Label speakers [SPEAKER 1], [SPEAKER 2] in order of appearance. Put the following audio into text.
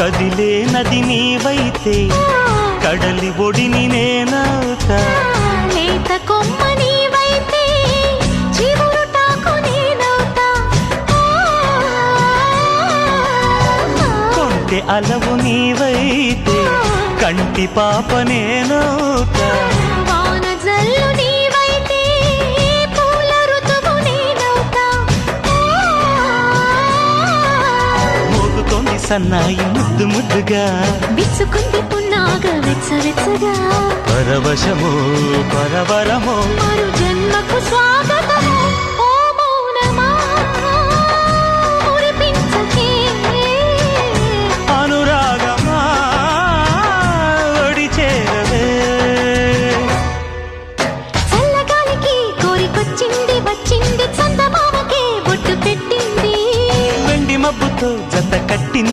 [SPEAKER 1] కదిలే నది నీవైతే కడలి ఒడిని నేనవుతా
[SPEAKER 2] లేత కొమ్మ నీవైతే చివురుటాకు నేనవుతా
[SPEAKER 1] కొంటె అలవు నీవైతే కంటి పాప నేనవుతా
[SPEAKER 2] వాన జల్లు నీవైతే పూల ఋతువు నేనవుతా
[SPEAKER 1] మోగుతోంది సన్నాయి ముద్దు ముద్దుగా
[SPEAKER 2] విచ్చుకుంది పున్నాగ వెచ్చవెచ్చగా
[SPEAKER 1] పరవశమో పరవరమో
[SPEAKER 2] మరు జన్మకు స్వాగతము